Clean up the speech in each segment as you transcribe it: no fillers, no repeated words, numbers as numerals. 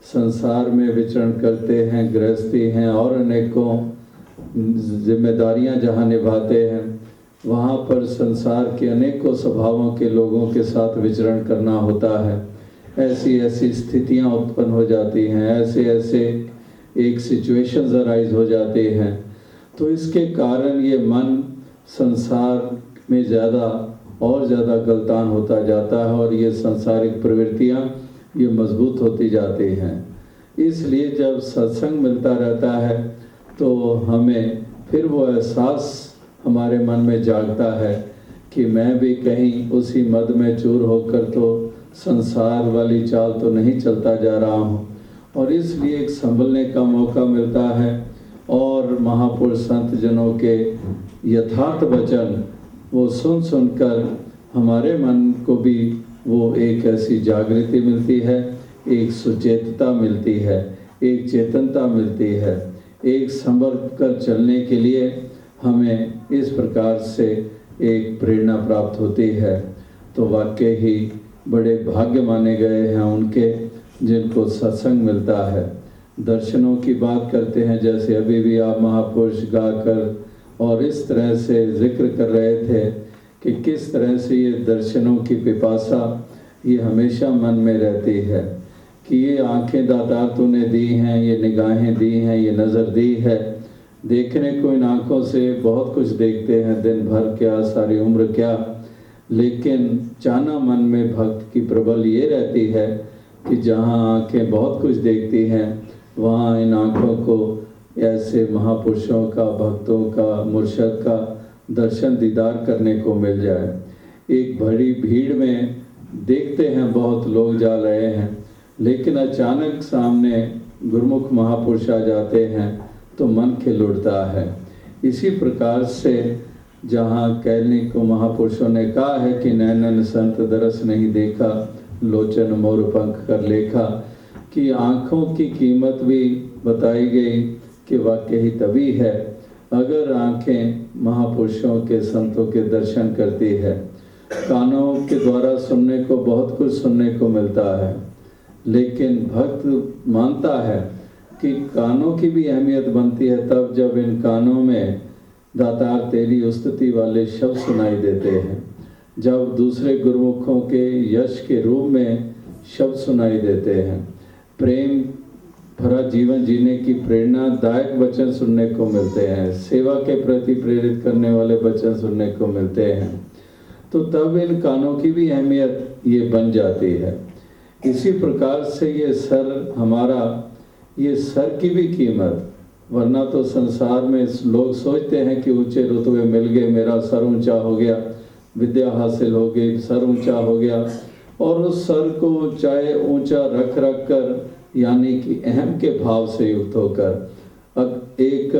संसार में विचरण करते हैं, गृहस्थी हैं और अनेकों जिम्मेदारियां जहां निभाते हैं, वहां पर संसार के अनेकों स्वभावों के लोगों के साथ विचरण करना होता है। ऐसी ऐसी स्थितियां उत्पन्न हो जाती हैं, ऐसे ऐसे एक सिचुएशंस अराइज हो जाते हैं। तो इसके कारण ये मन संसार में ज़्यादा और ज़्यादा गलतान होता जाता है और ये सांसारिक प्रवृत्तियाँ ये मजबूत होती जाती हैं। इसलिए जब सत्संग मिलता रहता है तो हमें फिर वो एहसास हमारे मन में जागता है कि मैं भी कहीं उसी मद में चूर होकर तो संसार वाली चाल तो नहीं चलता जा रहा हूँ, और इसलिए एक संभलने का मौका मिलता है। और महापुरुष संत जनों के यथार्थ वचन वो सुन सुनकर हमारे मन को भी वो एक ऐसी जागृति मिलती है, एक सुचेतता मिलती है, एक चेतनता मिलती है, एक संभल कर चलने के लिए हमें इस प्रकार से एक प्रेरणा प्राप्त होती है। तो वाकई ही बड़े भाग्य माने गए हैं उनके जिनको सत्संग मिलता है। दर्शनों की बात करते हैं, जैसे अभी भी आप महापुरुष गाकर और इस तरह से जिक्र कर रहे थे कि किस तरह से ये दर्शनों की पिपासा ये हमेशा मन में रहती है कि ये आंखें दातार तूने दी हैं, ये निगाहें दी हैं, ये नज़र दी है। देखने को इन आँखों से बहुत कुछ देखते हैं, दिन भर क्या, सारी उम्र क्या, लेकिन चाहना मन में भक्त की प्रबल ये रहती है कि जहाँ आँखें बहुत कुछ देखती हैं वहाँ इन आँखों को ऐसे महापुरुषों का, भक्तों का, मुर्शद का दर्शन दीदार करने को मिल जाए। एक बड़ी भीड़ में देखते हैं बहुत लोग जा रहे हैं, लेकिन अचानक सामने गुरुमुख महापुरुष आ जाते हैं तो मन खिल उठता है। इसी प्रकार से जहाँ कैलनी को महापुरुषों ने कहा है कि नैनन संत दरस नहीं देखा, लोचन मोर पंख कर लेखा, कि आँखों की कीमत भी बताई गई कि वाकई तभी है अगर आँखें महापुरुषों के, संतों के दर्शन करती है। कानों के द्वारा सुनने को बहुत कुछ सुनने को मिलता है, लेकिन भक्त मानता है कि कानों की भी अहमियत बनती है तब जब इन कानों में दातार तेरी उस्तति वाले शब्द सुनाई देते हैं, जब दूसरे गुरुमुखों के यश के रूप में शब्द सुनाई देते हैं, प्रेम भरा जीवन जीने की प्रेरणादायक वचन सुनने को मिलते हैं, सेवा के प्रति प्रेरित करने वाले वचन सुनने को मिलते हैं, तो तब इन कानों की भी अहमियत ये बन जाती है। इसी प्रकार से ये सर हमारा, ये सर की भी कीमत, वरना तो संसार में लोग सोचते हैं कि ऊंचे रुतबे मिल गए, मेरा सर ऊंचा हो गया, विद्या हासिल हो गई, सर ऊंचा हो गया, और उस सर को चाहे ऊंचा रख रख कर, यानी कि अहम के भाव से युक्त होकर, एक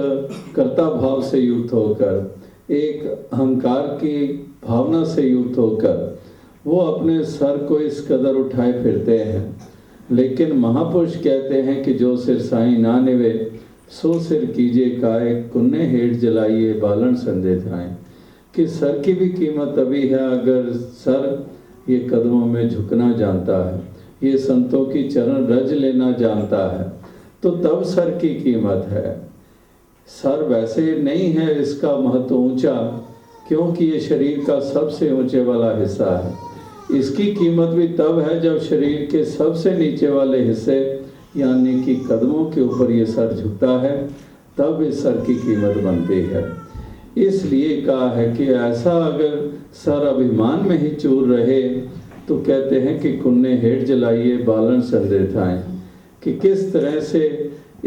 कर्ता भाव से युक्त होकर, एक अहंकार की भावना से युक्त होकर वो अपने सर को इस कदर उठाए फिरते हैं। लेकिन महापुरुष कहते हैं कि जो सिर साईं ना निवे, सो सिर कीजिए काय, कुन्ने हेठ जलाइए बालन संदेश आए। कि सर की भी कीमत तभी है अगर सर ये कदमों में झुकना जानता है, ये संतों की चरण रज लेना जानता है, तो तब सर की कीमत है। सर वैसे नहीं है इसका महत्व ऊंचा, क्योंकि ये शरीर का सबसे ऊंचे वाला हिस्सा है। इसकी कीमत भी तब है जब शरीर के सबसे नीचे वाले हिस्से यानी कि कदमों के ऊपर ये सर झुकता है, तब इस सर की कीमत बनती है। इसलिए कहा है कि ऐसा अगर सर अभिमान में ही चूर रहे तो कहते हैं कि कुन्ने हेठ जलाइए बालन संदेश आए। कि किस तरह से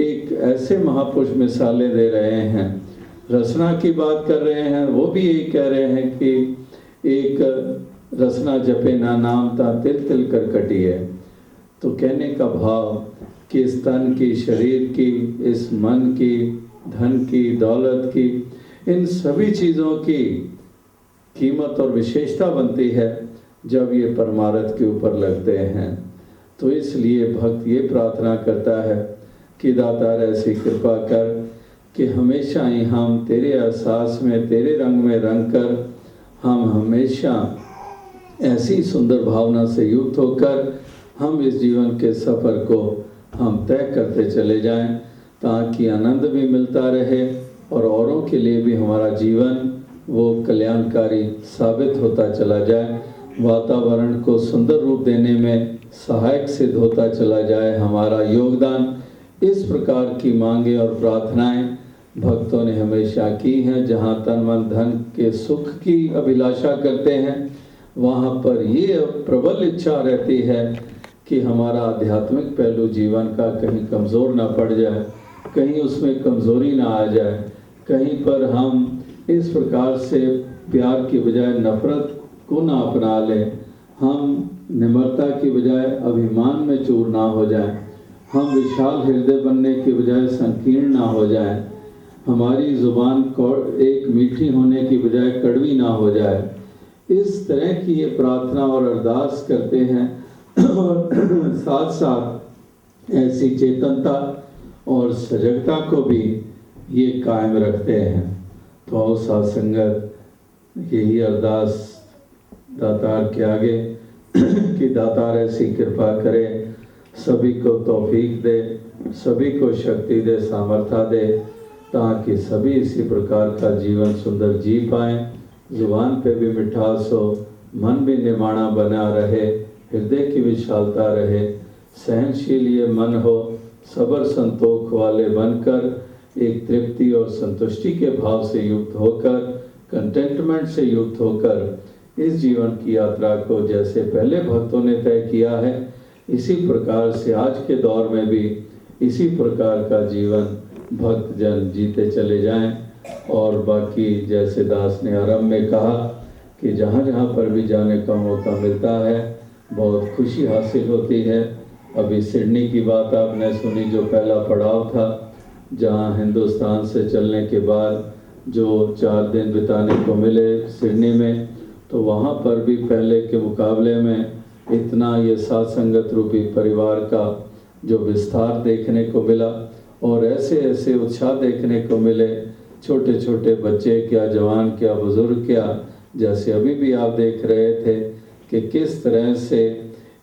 एक ऐसे महापुरुष मिसालें दे रहे हैं, रचना की बात कर रहे हैं, वो भी यही कह रहे हैं कि एक रचना जपे ना नाम ता तिल तिल कर कटिए। तो कहने का भाव कि इस तन की, शरीर की, इस मन की, धन की, दौलत की, इन सभी चीज़ों की कीमत और विशेषता बनती है जब ये परमार्थ के ऊपर लगते हैं। तो इसलिए भक्त ये प्रार्थना करता है कि दातार ऐसी कृपा कर कि हमेशा ही हम तेरे एहसास में, तेरे रंग में रंग कर, हम हमेशा ऐसी सुंदर भावना से युक्त होकर हम इस जीवन के सफ़र को हम तय करते चले जाएं, ताकि आनंद भी मिलता रहे और औरों के लिए भी हमारा जीवन वो कल्याणकारी साबित होता चला जाए, वातावरण को सुंदर रूप देने में सहायक सिद्ध होता चला जाए हमारा योगदान। इस प्रकार की मांगे और प्रार्थनाएं भक्तों ने हमेशा की हैं। जहाँ तन मन धन के सुख की अभिलाषा करते हैं, वहाँ पर ये प्रबल इच्छा रहती है कि हमारा आध्यात्मिक पहलू जीवन का कहीं कमज़ोर ना पड़ जाए, कहीं उसमें कमज़ोरी ना आ जाए, कहीं पर हम इस प्रकार से प्यार की बजाय नफरत को ना अपना लें, हम निम्रता की बजाय अभिमान में चूर ना हो जाएं, हम विशाल हृदय बनने की बजाय संकीर्ण ना हो जाएं, हमारी ज़ुबान एक मीठी होने की बजाय कड़वी ना हो जाए। इस तरह की ये प्रार्थना और अरदास करते हैं और साथ साथ ऐसी चेतनता और सजगता को भी ये कायम रखते हैं। तो आओ साथ संगत यही अरदास दातार के आगे कि दातार ऐसी कृपा करे, सभी को तौफीक दे, सभी को शक्ति दे, सामर्थ्य दे, ताकि सभी इसी प्रकार का जीवन सुंदर जी पाएँ, जुबान पे भी मिठास हो, मन भी निमाणा बना रहे, हृदय की विशालता रहे, सहनशील ये मन हो, सब्र संतोख वाले बनकर एक तृप्ति और संतुष्टि के भाव से युक्त होकर, कंटेंटमेंट से युक्त होकर इस जीवन की यात्रा को जैसे पहले भक्तों ने तय किया है, इसी प्रकार से आज के दौर में भी इसी प्रकार का जीवन भक्तजन जीते चले जाएं। और बाकी जैसे दास ने आरंभ में कहा कि जहाँ जहाँ पर भी जाने का मौका मिलता है बहुत खुशी हासिल होती है। अभी सिडनी की बात आपने सुनी, जो पहला पड़ाव था, जहाँ हिंदुस्तान से चलने के बाद जो 4 दिन बिताने को मिले सिडनी में, तो वहाँ पर भी पहले के मुकाबले में इतना ये साथ संगत रूपी परिवार का जो विस्तार देखने को मिला और ऐसे ऐसे उत्साह देखने को मिले, छोटे छोटे बच्चे क्या, जवान क्या, बुजुर्ग क्या, जैसे अभी भी आप देख रहे थे कि किस तरह से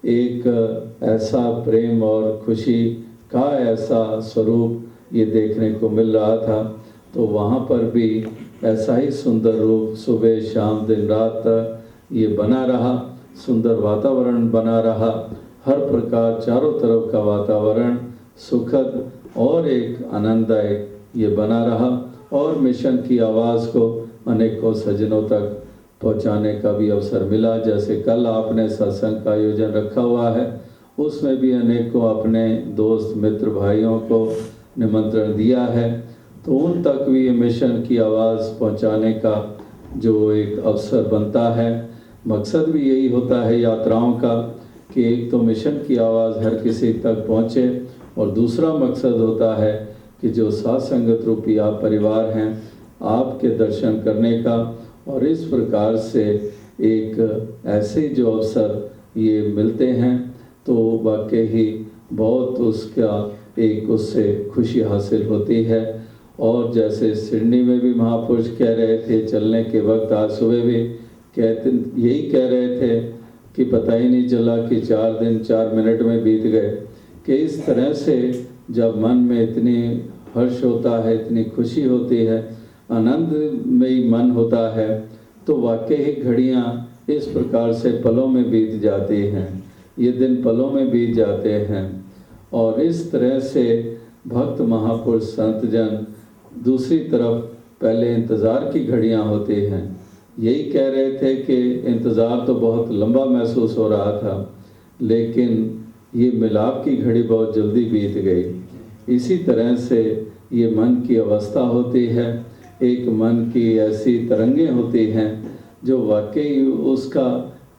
एक ऐसा प्रेम और खुशी का ऐसा स्वरूप ये देखने को मिल रहा था। तो वहाँ पर भी ऐसा ही सुंदर रूप सुबह शाम दिन रात ये बना रहा, सुंदर वातावरण बना रहा, हर प्रकार चारों तरफ का वातावरण सुखद और एक आनंददायक ये बना रहा और मिशन की आवाज़ को अनेकों सज्जनों तक पहुंचाने का भी अवसर मिला। जैसे कल आपने सत्संग का आयोजन रखा हुआ है, उसमें भी अनेकों अपने दोस्त मित्र भाइयों को निमंत्रण दिया है, तो उन तक भी ये मिशन की आवाज़ पहुंचाने का जो एक अवसर बनता है। मकसद भी यही होता है यात्राओं का कि एक तो मिशन की आवाज़ हर किसी तक पहुंचे और दूसरा मकसद होता है कि जो साथ संगत रूपी आप परिवार हैं, आपके दर्शन करने का और इस प्रकार से एक ऐसे जो अवसर ये मिलते हैं तो वाकई ही बहुत उसका एक उससे खुशी हासिल होती है। और जैसे सिडनी में भी महापुरुष कह रहे थे चलने के वक्त, आज सुबह भी यही कह रहे थे कि पता ही नहीं चला कि 4 दिन 4 मिनट में बीत गए, कि इस तरह से जब मन में इतनी हर्ष होता है, इतनी खुशी होती है, आनंदमयी मन होता है, तो वाकई ही घड़ियाँ इस प्रकार से पलों में बीत जाती हैं, ये दिन पलों में बीत जाते हैं। और इस तरह से भक्त महापुरुष संत जन दूसरी तरफ पहले इंतज़ार की घड़ियाँ होती हैं, यही कह रहे थे कि इंतज़ार तो बहुत लंबा महसूस हो रहा था, लेकिन ये मिलाप की घड़ी बहुत जल्दी बीत गई। इसी तरह से ये मन की अवस्था होती है, एक मन की ऐसी तरंगें होती हैं जो वाकई उसका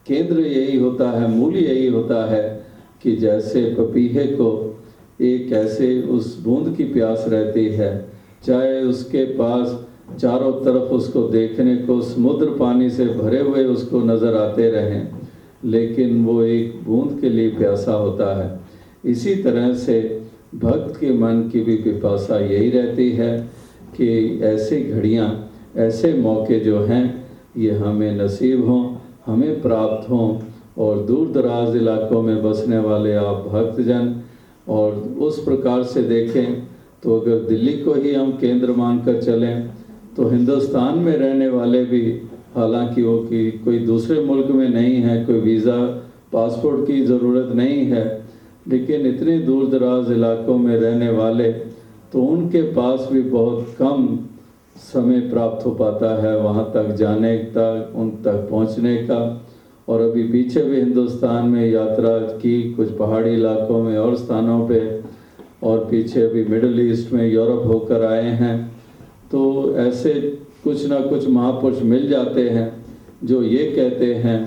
केंद्र यही होता है, मूल यही होता है कि जैसे पपीहे को एक ऐसे उस बूंद की प्यास रहती है, चाहे उसके पास चारों तरफ उसको देखने को समुद्र पानी से भरे हुए उसको नज़र आते रहें, लेकिन वो एक बूंद के लिए प्यासा होता है। इसी तरह से भक्त के मन की भी पिपासा यही रहती है कि ऐसी घड़ियाँ, ऐसे मौके जो हैं ये हमें नसीब हों, हमें प्राप्त हों। और दूर दराज इलाकों में बसने वाले आप भक्तजन और उस प्रकार से देखें तो अगर दिल्ली को ही हम केंद्र मानकर चलें तो हिंदुस्तान में रहने वाले भी, हालांकि वो कि कोई दूसरे मुल्क में नहीं है, कोई वीज़ा पासपोर्ट की ज़रूरत नहीं है, लेकिन इतने दूर दराज इलाकों में रहने वाले तो उनके पास भी बहुत कम समय प्राप्त हो पाता है वहाँ तक जाने तक, उन तक पहुँचने का। और अभी पीछे भी हिंदुस्तान में यात्रा की, कुछ पहाड़ी इलाकों में और स्थानों पे, और पीछे अभी मिडिल ईस्ट में यूरोप होकर आए हैं। तो ऐसे कुछ ना कुछ महापुरुष मिल जाते हैं जो ये कहते हैं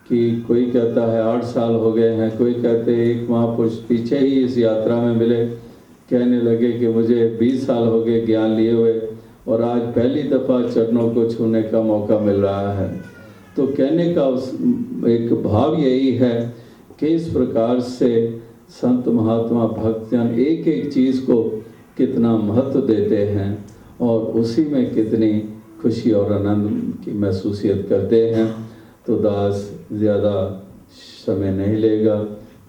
कि कोई कहता है 8 साल हो गए हैं, कोई कहते हैं एक महापुरुष पीछे ही इस यात्रा में मिले, कहने लगे कि मुझे 20 साल हो गए ज्ञान लिए हुए और आज पहली दफ़ा चरणों को छूने का मौका मिल रहा है। तो कहने का एक भाव यही है कि इस प्रकार से संत महात्मा भक्तजन एक एक चीज़ को कितना महत्व देते हैं और उसी में कितनी खुशी और आनंद की महसूसियत करते हैं। तो दास ज़्यादा समय नहीं लेगा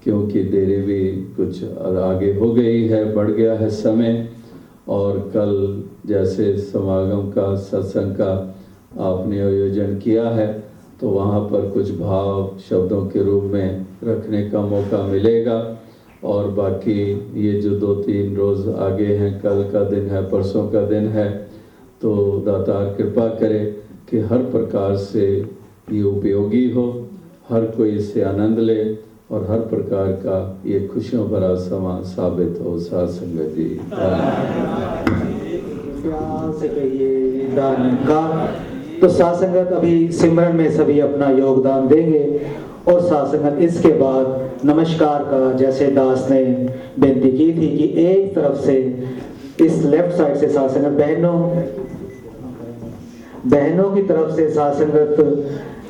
क्योंकि देरी भी कुछ आगे हो गई है, बढ़ गया है समय। और कल जैसे समागम का, सत्संग का आपने आयोजन किया है तो वहाँ पर कुछ भाव शब्दों के रूप में रखने का मौका मिलेगा। और बाकी ये जो 2-3 रोज़ आगे हैं, कल का दिन है, परसों का दिन है, तो दातार कृपा करे कि हर प्रकार से ये उपयोगी हो, हर कोई इससे आनंद ले और हर प्रकार का ये खुशियों भरा समा साबित हो। साध संगत जी प्यार से कहिए दान का। तो साध संगत अभी सिमरन में सभी अपना योगदान देंगे और साध संगत इसके बाद नमस्कार का, जैसे दास ने बेनती की थी कि एक तरफ से इस लेफ्ट साइड से साध संगत बहनों की तरफ से साध संगत,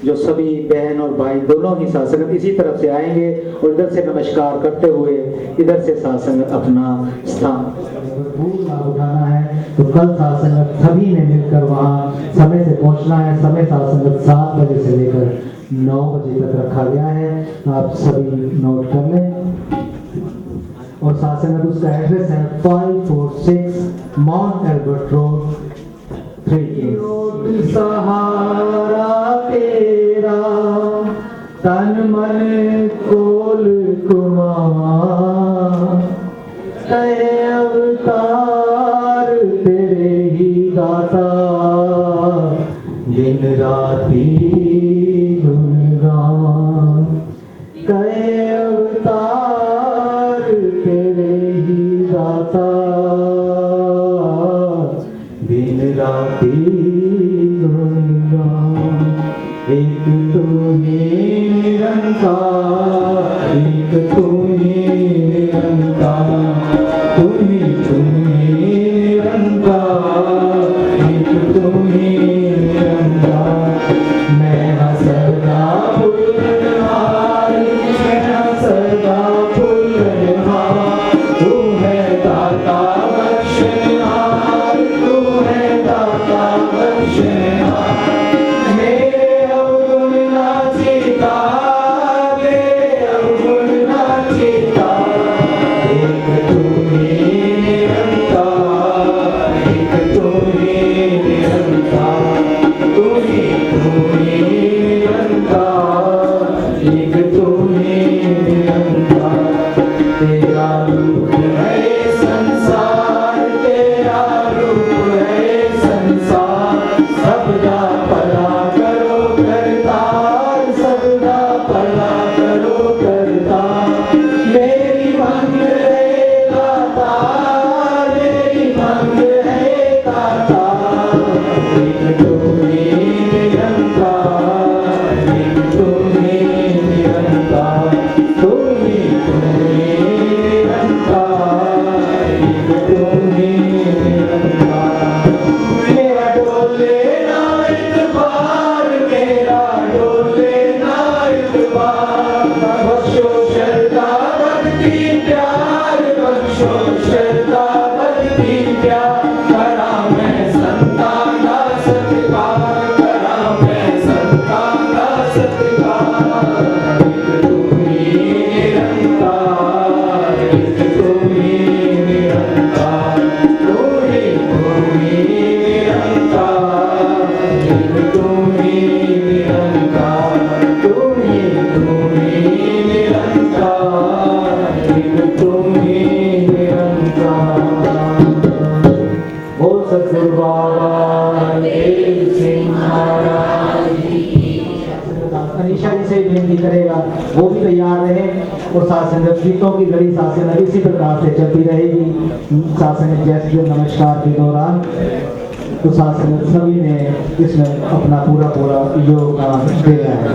जो सभी बहन और भाई दोनों ही साध संगत इसी तरफ से आएंगे और इधर से नमस्कार करते हुए इधर से साध संगत अपना स्थान लाभ उठाना है। तो कल साध संगत सभी ने मिलकर वहाँ समय से पहुँचना है। समय साध संगत 7 बजे से लेकर 9 बजे तक रखा गया है, आप सभी नोट कर लें। और साध संगत उसका एड्रेस है 546 माउंट एल्बर्ट रोड, 3 सहारा तेरा तन मन कोल कुमार, कहे अवतार तेरे ही दाता, दिन राती गुणगान, कहे अवतार तेरे ही दाता, दिन राती गुणगान। एक तू ही निरंकार, एक तू ही निरंकार, तू ही निरंकार, एक तू ही निरंकार। मैं सदा फूलहार, मैं सदा फूलहार, तू है दाता बख्शहार, तू है दाता बख्शहार। मेरे अवगुण नाचिता, मेरे अवगुण नाचिता, एक तू ही निरंकार, एक तू ही निरंकार, तू ही निरंकार, एक तू ही निरंकार। तेरा रूप है संसार, तेरा रूप है संसार, सबदा भला करो करतार, सबदा भला करो करतार। मेरी मंग है दाता, मेरी मंग है दाता, एक तू ही निरंकार, एक तू ही निरंकार, तू ही निरंकार, एक तू ही निरंकार। मेरा डोले ना इतबार, मेरा डोले ना इतबार, बख्शो श्रद्धा भक्ति प्यार, बख्शो श्रद्धा भक्ति प्यार। करा मैं संतान का सत्कार, करा मैं संतान का सत्कार, एक तू ही निरंकार, एक तू बोल सतगुरु बाबा देव सिंह महाराज की। अनीशा जी से विनती करेगा वो भी तैयार रहे और साथ संगत गीतों की घड़ी साथ संगत इसी प्रकार से चलती रहेगी। साथ संगत जैसे नमस्कार के दौरान तो साथ संगत सभी ने इसमें अपना पूरा योगदान दिया है।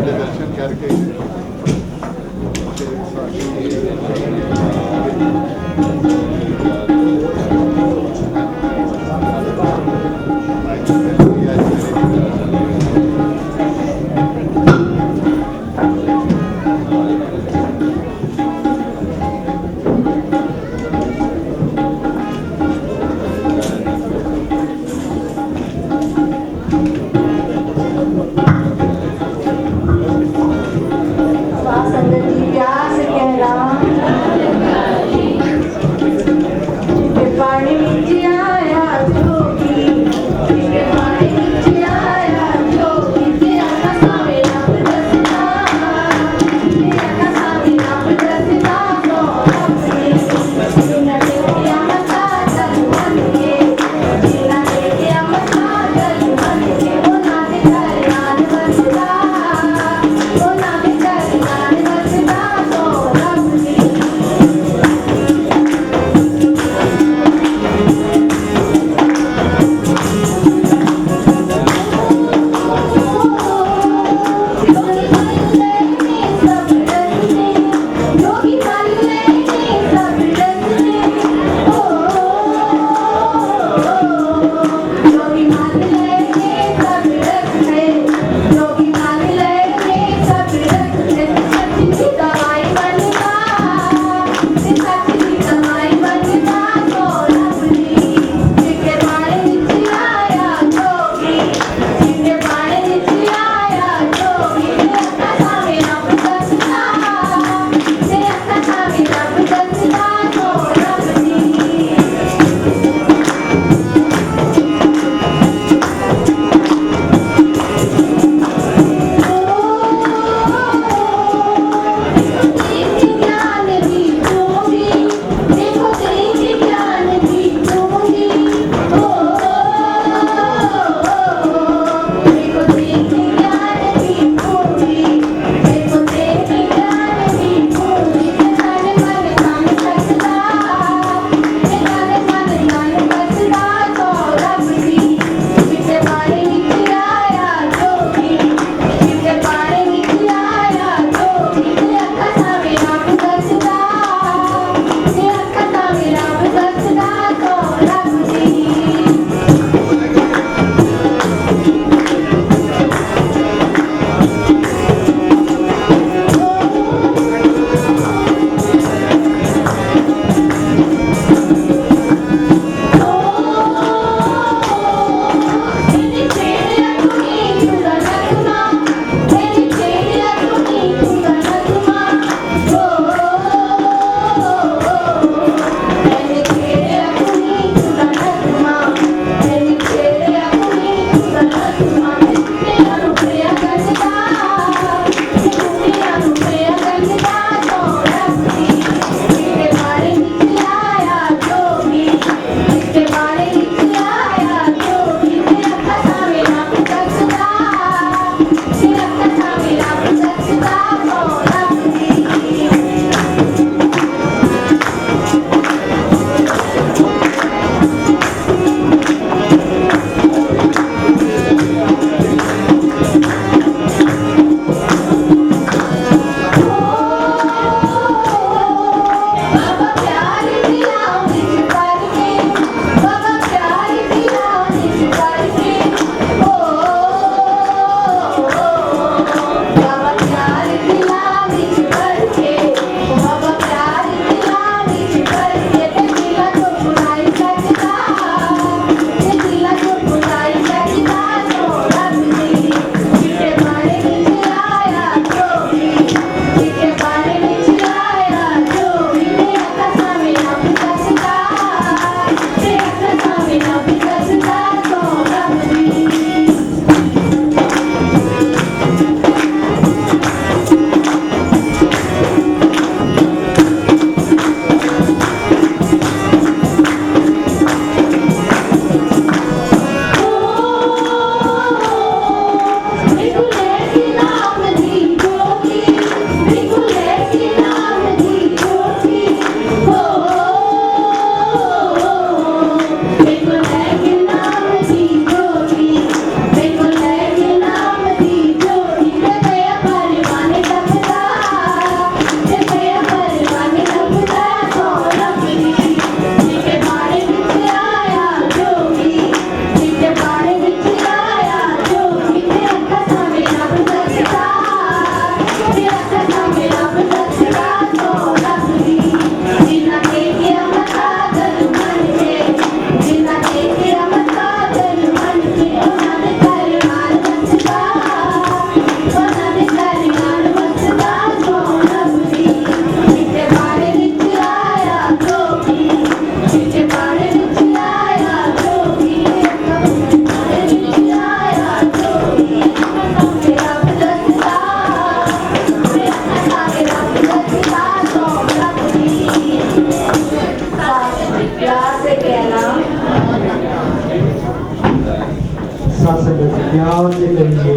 प्यार से करिए।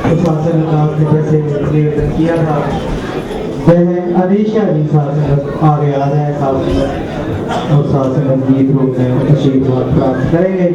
तो शासन आपने जैसे निवेदन किया था, वह अनिशा जी शासन आगे आ जाए साहब और शासन गीत रूप में आशीर्वाद प्राप्त करेंगे।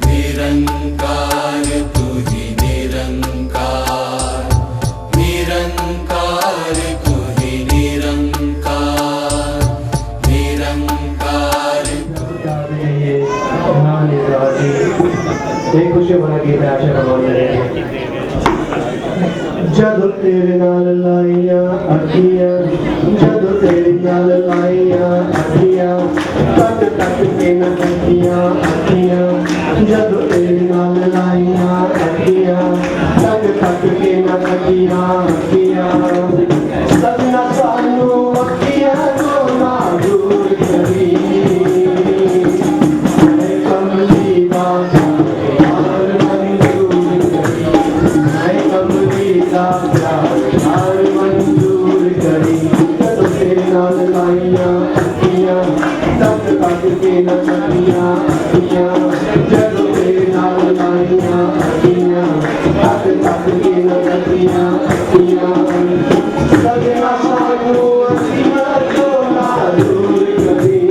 निरंकार तू ही निरंकार, निरंकार तू ही निरंकार, निरंकार। एक खुशी बना गीत है आशा भगवान जदों तेरे नाल लाइया अखियां, जदों तेरे नाल लाइया अखियां, तक तक के न तकियां अखियां, जदों तेरे नाल लाइया अखियां, तक तक के न तकियां अखियां, सजना सानू अखियां तो ना दूर करी, कमली बात मंजूर करी, जदों तेरे नाल लाइया अखियां, तक तक के न तकियां अखियां, जदों तेरे नाल लाइया अखियां, तक तक के न तकियां अखियां, सजना सानू अखियां तो ना दूर करी,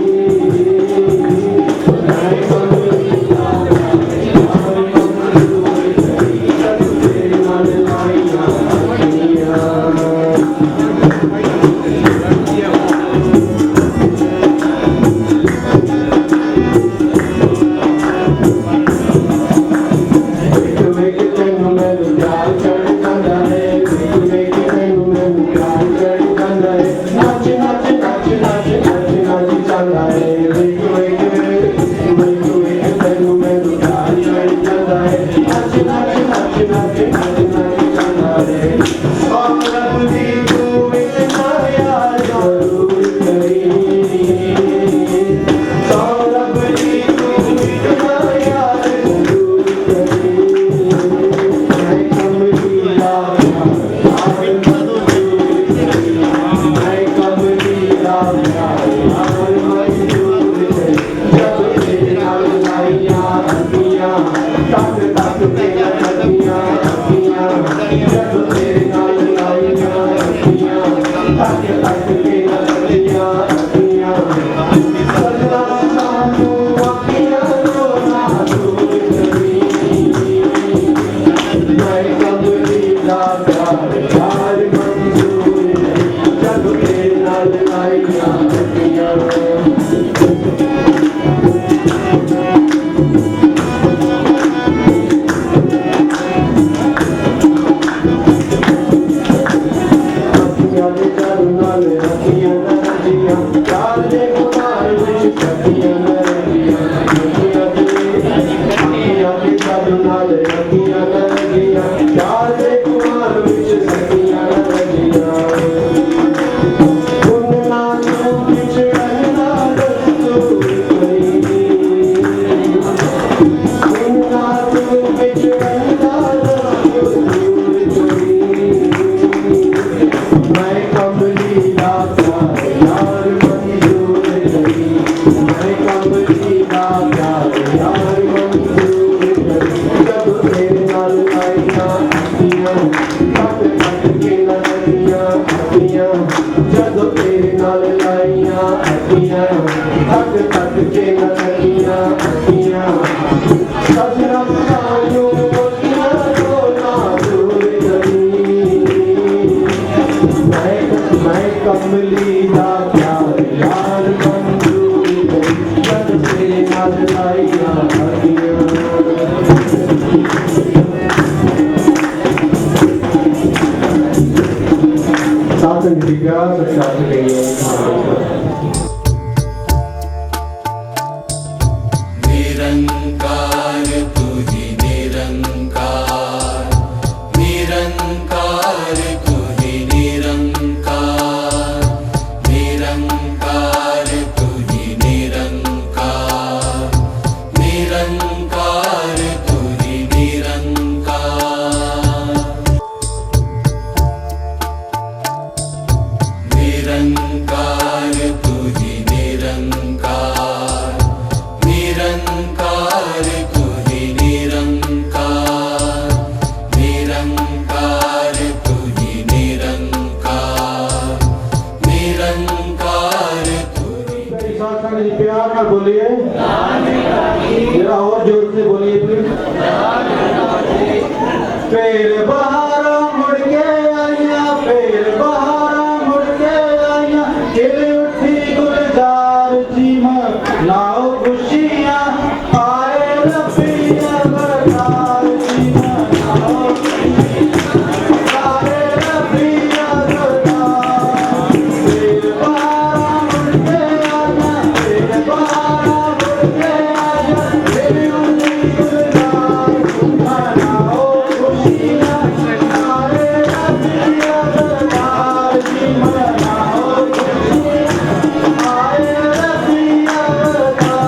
निरंकार तू ही निरंकार, निरंकार तू ही निरंकार, निरंकार तू ही निरंकार, निरंकार तू ही निरंकार। साथ जी प्यार में बोलिए, जरा और जोर से बोलिए प्लीज। फिर बहारा मुड़ के आइया, फिर बहारा मुड़ के आइया, खिल उठी गुलजार जी मनाओ खुशियाँ, आए रबिया बरसात जी मनाओ खुशियाँ, आए रबिया बरसात। फिर बहारा मुड़ के आइया, फिर बहारा मुड़ के आइया, खिल उठी गुलजार मनाओ खुशियाँ, आए रबिया बरसात जी मनाओ खुशियाँ, आए रबिया बरसात।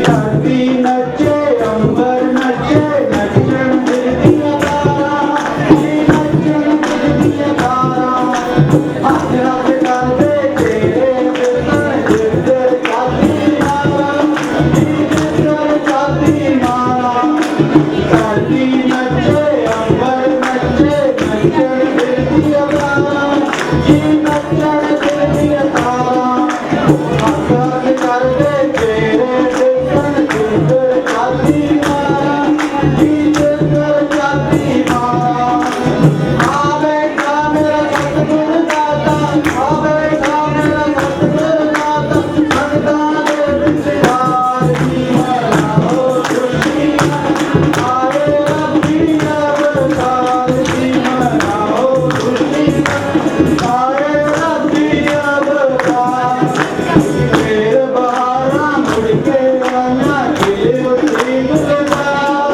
धरती नचे अंबर नचे, नचन दिया तारा, जी नचन दिया तारा, हाथ हाथ करते तेरे बिरकर, गिरधर जाती मारा, जी गिरधर जाती मारा। धरती नचे अंबर नचे, नचन दिया तारा, जी नचन दिया तारा, हाथ हाथ करते तेरे बिरकर, गिरधर जाती मारा, जी गिरधर जाती मारा। आवे का मेरा सतगुर दाता, आवे का मेरा सतगुर दाता, भगता दे विचार जी मनाओ खुशियाँ, आए रबिया बरसात जी मनाओ खुशियाँ, आए रबिया बरसात। फिर बहारा मुड़ के आया, खिल उठी गुलजार,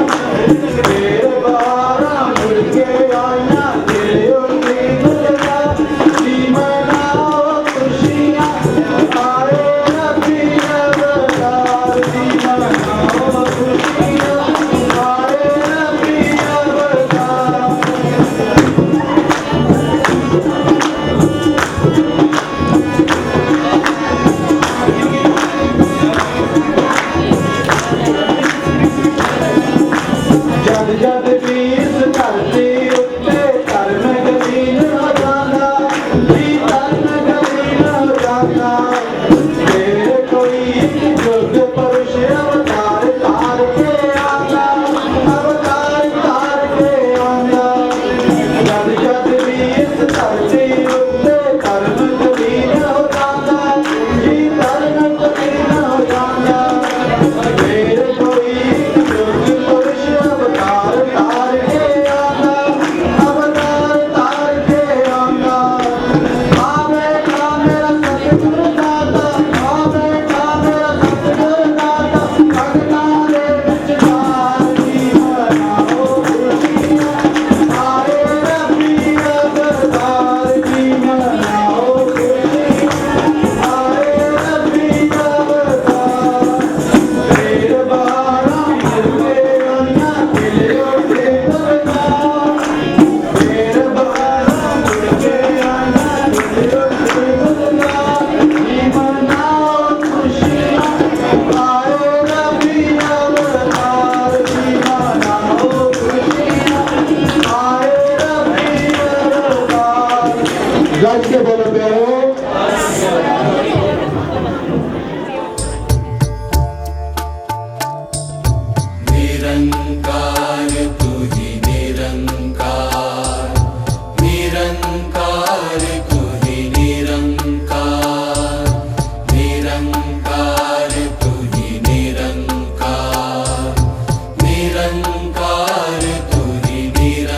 फिर बहारा मुड़ के आया, खिल उठी गुलजार, जी मनाओ खुशियाँ, आए रबिया बरसात जी मनाओ खुशियाँ, आए रबिया बरसात। जद जद भी इस धरती उत्ते धर्म गलीन हो जाता, जी धर्म गलीन हो जाता। फिर कोई एक युग पुरुष अवतार तार के आंदा, अवतार तार के आंदा। जद जद भी इस धरती उत्ते धर्म गलीन हो जाता, जी धर्म गलीन हो जाता। फिर कोई एक युग पुरुष अवतार तार के आंदा, अवतार तार के आंदा। आवे का मेरा सतगुर दाता, आवे का मेरा सतगुर दाता, भगता दे विचार जी मनाओ खुशियाँ, आए रबिया बरसात जी मनाओ खुशियाँ, आए रबिया बरसात। फिर बहारा मुड़ के आया, खिल उठे गुलजार, फिर बहारा मुड़ के आया, खिल उठे गुलजार, जी मनाओ खुशियाँ, आए रबिया बरसात जी मनाओ खुशियाँ, आए रबिया बरसात। गज के बोलो प्यारो। निरंकार तू ही निरंकार, निरंकार तू ही निरंकार, निरंकार तू ही निरंकार, निरंकार तू ही निरंकार।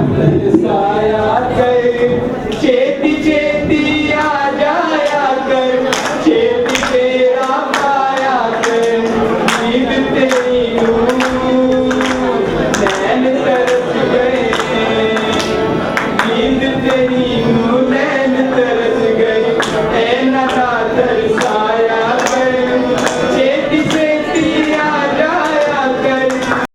बरसाया कर, छेती छेती आ जाया कर,